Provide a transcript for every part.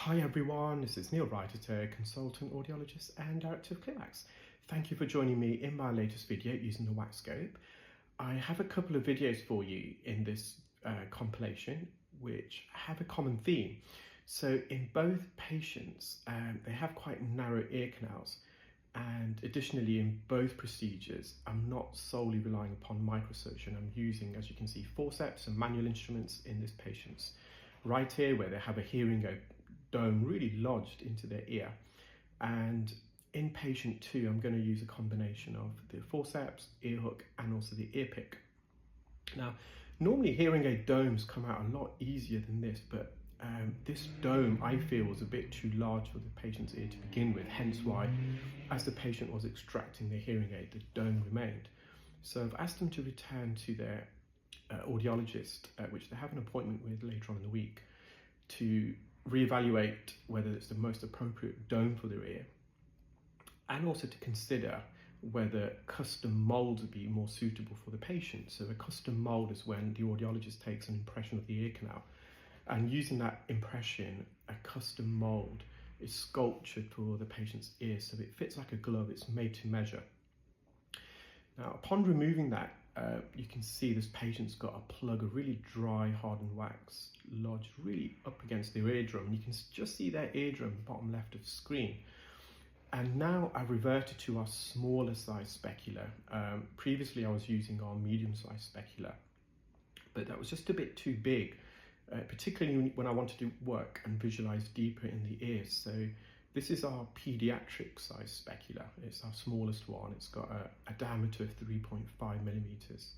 Hi everyone, this is Neel Raithatha, consultant audiologist and director of WAX. Thank you for joining me in my latest video using the WAXscope. I have a couple of videos for you in this compilation which have a common theme. So in both patients, they have quite narrow ear canals, and additionally in both procedures, I'm not solely relying upon microsuction. I'm using, as you can see, forceps and manual instruments in this patient's right ear where they have a hearing aid dome really lodged into their ear. And in patient 2, I'm going to use a combination of the forceps, ear hook, and also the ear pick. Now, normally hearing aid domes come out a lot easier than this, but this dome I feel was a bit too large for the patient's ear to begin with, hence why as the patient was extracting the hearing aid, the dome remained. So I've asked them to return to their audiologist, which they have an appointment with later on in the week, to reevaluate whether it's the most appropriate dome for their ear, and also to consider whether custom molds would be more suitable for the patient. So a custom mold is when the audiologist takes an impression of the ear canal, and using that impression, a custom mold is sculptured for the patient's ear so it fits like a glove. It's made to measure. Now, upon removing that, you can see this patient's got a plug of really dry hardened wax lodged really up against their eardrum, and you can just see their eardrum bottom left of the screen. And now I've reverted to our smaller size specular. Previously I was using our medium size specular, but that was just a bit too big, particularly when I wanted to work and visualize deeper in the ear. So this is our pediatric size specular. It's our smallest one. It's got a diameter of 3.5 millimeters.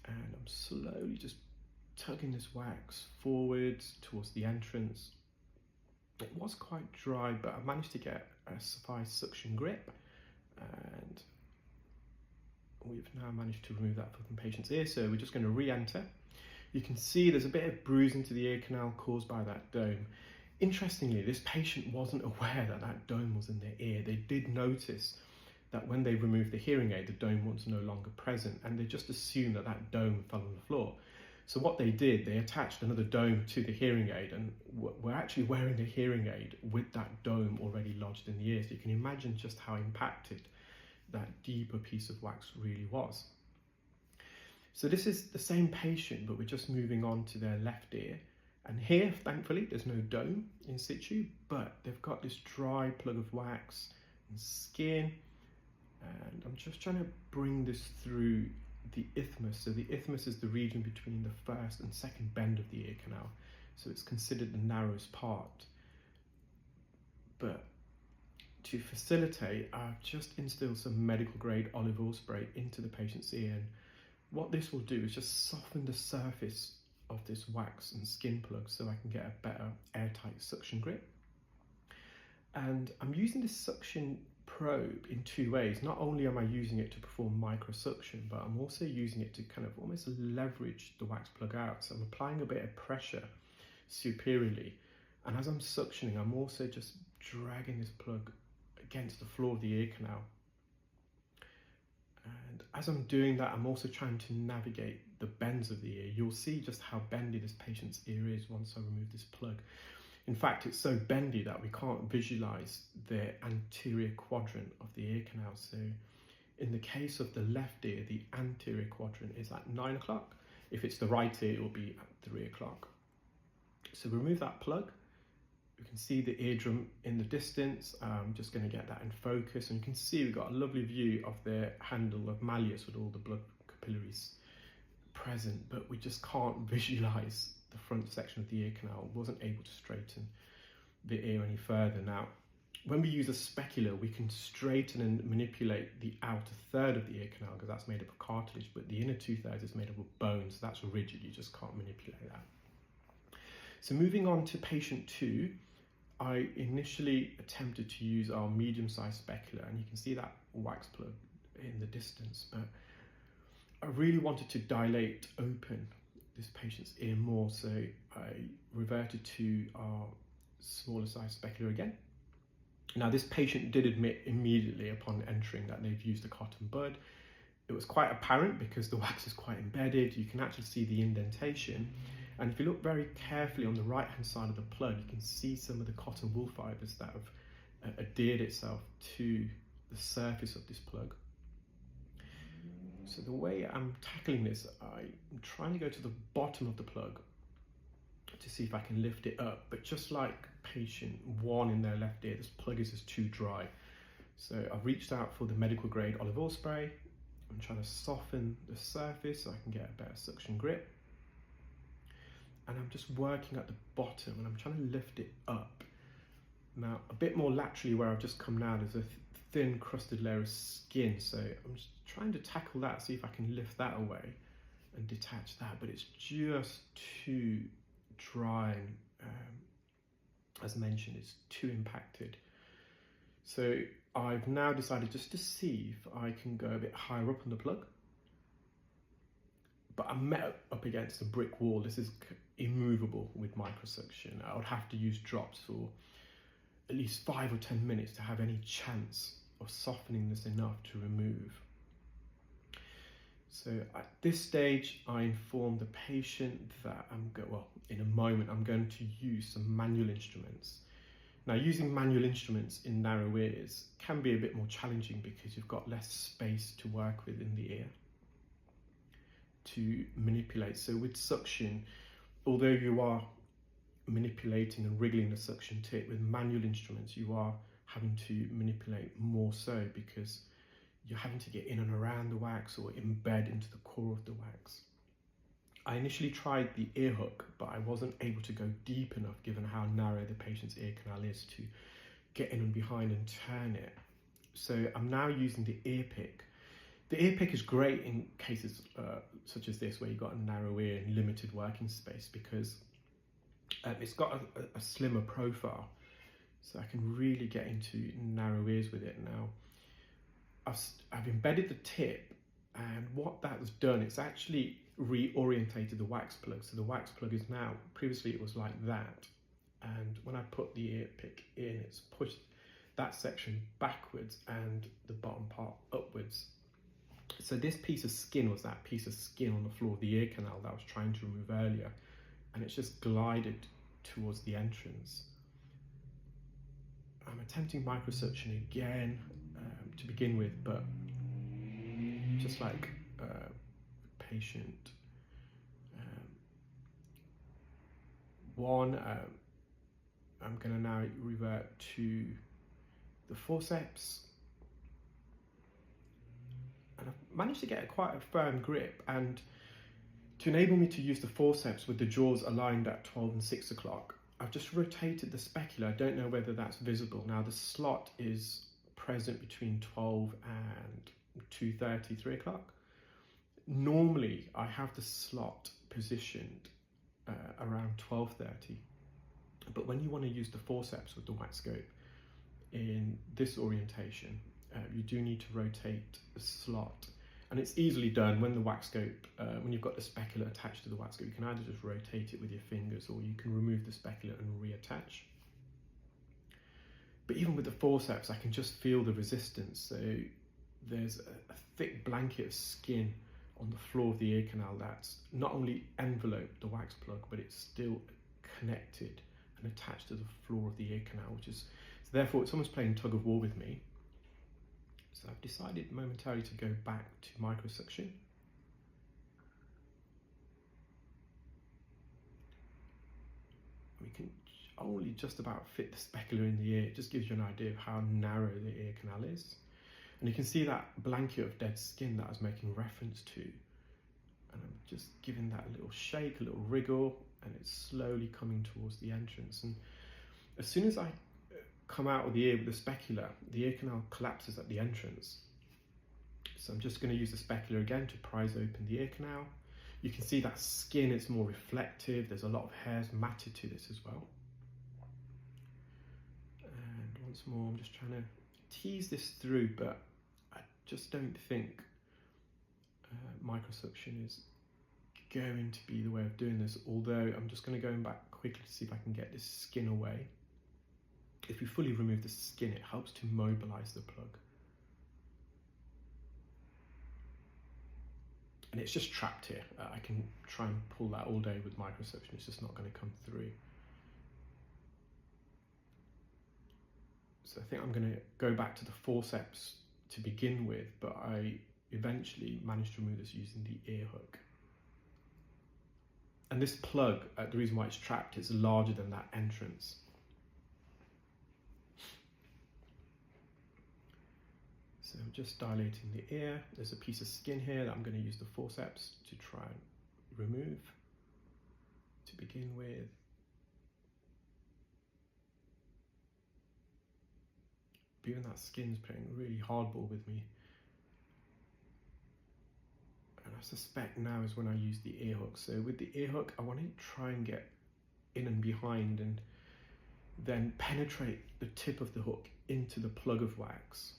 And I'm slowly just tugging this wax forwards towards the entrance. It was quite dry, but I managed to get a suffice suction grip, and we've now managed to remove that from the patient's ear. So we're just going to re-enter. You can see there's a bit of bruising to the ear canal caused by that dome. Interestingly, this patient wasn't aware that that dome was in their ear. They did notice that when they removed the hearing aid, the dome was no longer present, and they just assumed that that dome fell on the floor. So what they did, they attached another dome to the hearing aid, and were actually wearing the hearing aid with that dome already lodged in the ear. So you can imagine just how impacted that deeper piece of wax really was. So this is the same patient, but we're just moving on to their left ear. And here, thankfully, there's no dome in situ, but they've got this dry plug of wax and skin. And I'm just trying to bring this through the isthmus. So the isthmus is the region between the first and second bend of the ear canal. So it's considered the narrowest part. But to facilitate, I've just instilled some medical grade olive oil spray into the patient's ear. And what this will do is just soften the surface of this wax and skin plug so I can get a better airtight suction grip. And I'm using this suction probe in two ways. Not only am I using it to perform microsuction, but I'm also using it to kind of almost leverage the wax plug out. So I'm applying a bit of pressure superiorly, and as I'm suctioning, I'm also just dragging this plug against the floor of the ear canal. And as I'm doing that, I'm also trying to navigate the bends of the ear. You'll see just how bendy this patient's ear is once I remove this plug. In fact, it's so bendy that we can't visualize the anterior quadrant of the ear canal. So in the case of the left ear, the anterior quadrant is at 9 o'clock. If it's the right ear, it will be at 3 o'clock. So remove that plug. You can see the eardrum in the distance. I'm just going to get that in focus, and you can see we've got a lovely view of the handle of malleus with all the blood capillaries present, but we just can't visualize the front section of the ear canal. Wasn't able to straighten the ear any further. Now, when we use a specular, we can straighten and manipulate the outer third of the ear canal because that's made up of cartilage, but the inner 2/3 is made up of bone, so that's rigid. You just can't manipulate that. So moving on to patient 2, I initially attempted to use our medium-sized specular, and you can see that wax plug in the distance, but I really wanted to dilate open this patient's ear more, so I reverted to our smaller size specular again. Now, this patient did admit immediately upon entering that they've used a cotton bud. It was quite apparent because the wax is quite embedded. You can actually see the indentation, And if you look very carefully on the right hand side of the plug, you can see some of the cotton wool fibres that have adhered itself to the surface of this plug. So the way I'm tackling this, I'm trying to go to the bottom of the plug to see if I can lift it up, but just like patient 1 in their left ear, this plug is just too dry. So I've reached out for the medical grade olive oil spray. I'm trying to soften the surface so I can get a better suction grip. And I'm just working at the bottom and I'm trying to lift it up. Now, a bit more laterally where I've just come now, there's a thin crusted layer of skin. So I'm just trying to tackle that, see if I can lift that away and detach that, but it's just too dry. As mentioned, it's too impacted. So I've now decided just to see if I can go a bit higher up on the plug. But I'm met up against a brick wall. This is immovable with microsuction. I would have to use drops for at least 5 or 10 minutes to have any chance of softening this enough to remove. So at this stage, I inform the patient that in a moment, I'm going to use some manual instruments. Now, using manual instruments in narrow ears can be a bit more challenging because you've got less space to work with in the ear to manipulate. So with suction, although you are manipulating and wriggling the suction tip, with manual instruments, you are having to manipulate more so because you're having to get in and around the wax or embed into the core of the wax. I initially tried the ear hook, but I wasn't able to go deep enough given how narrow the patient's ear canal is to get in and behind and turn it. So I'm now using the ear pick. The ear pick is great in cases such as this, where you've got a narrow ear and limited working space, because it's got a slimmer profile, so I can really get into narrow ears with it. Now, I've embedded the tip, and what that has done, it's actually reorientated the wax plug. So the wax plug is now, previously it was like that, and when I put the ear pick in, it's pushed that section backwards and the bottom part upwards. So this piece of skin was that piece of skin on the floor of the ear canal that I was trying to remove earlier, and it's just glided towards the entrance. I'm attempting microsuction again to begin with, but just like patient 1, I'm going to now revert to the forceps. And I've managed to get quite a firm grip, and to enable me to use the forceps with the jaws aligned at 12 and 6 o'clock, I've just rotated the specular. I don't know whether that's visible. Now the slot is present between 12 and 2:30, 3 o'clock. Normally I have the slot positioned around 12:30, but when you want to use the forceps with the WAXscope in this orientation, you do need to rotate the slot, and it's easily done when the WAXscope, when you've got the specular attached to the WAXscope, you can either just rotate it with your fingers or you can remove the specular and reattach. But even with the forceps, I can just feel the resistance. So there's a thick blanket of skin on the floor of the ear canal that's not only enveloped the wax plug, but it's still connected and attached to the floor of the ear canal, so therefore it's almost playing tug of war with me. So I've decided momentarily to go back to microsuction. We can only just about fit the specular in the ear. It just gives you an idea of how narrow the ear canal is. And you can see that blanket of dead skin that I was making reference to. And I'm just giving that a little shake, a little wriggle, and it's slowly coming towards the entrance. And as soon as I come out of the ear with the specular, the ear canal collapses at the entrance. So I'm just going to use the specular again to prise open the ear canal. You can see that skin is more reflective. There's a lot of hairs matted to this as well. And once more, I'm just trying to tease this through, but I just don't think microsuction is going to be the way of doing this, although I'm just going to go back quickly to see if I can get this skin away. If you fully remove the skin, it helps to mobilize the plug. and it's just trapped here. I can try and pull that all day with microsuction, it's just not going to come through. So I think I'm going to go back to the forceps to begin with, but I eventually managed to remove this using the ear hook. And this plug, the reason why it's trapped, is larger than that entrance. So I'm just dilating the ear. There's a piece of skin here that I'm going to use the forceps to try and remove to begin with. Even that skin's playing really hardball with me. And I suspect now is when I use the ear hook. So with the ear hook, I want to try and get in and behind and then penetrate the tip of the hook into the plug of wax.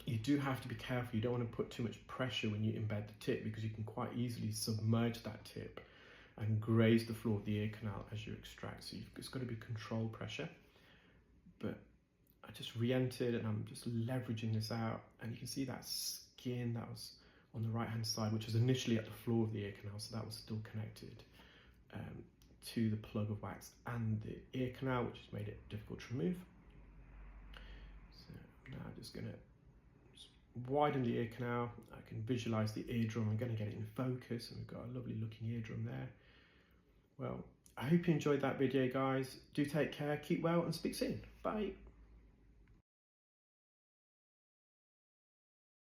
You do have to be careful. You don't want to put too much pressure when you embed the tip, because you can quite easily submerge that tip and graze the floor of the ear canal as you extract. So it's got to be controlled pressure. But I just re-entered and I'm just leveraging this out, and you can see that skin that was on the right hand side, which was initially at the floor of the ear canal, so that was still connected to the plug of wax and the ear canal, which has made it difficult to remove. So now I'm just going to widen the ear canal. I can visualize the eardrum. I'm going to get it in focus, and we've got a lovely looking eardrum there. Well, I hope you enjoyed that video, guys. Do take care, keep well, and speak soon. Bye.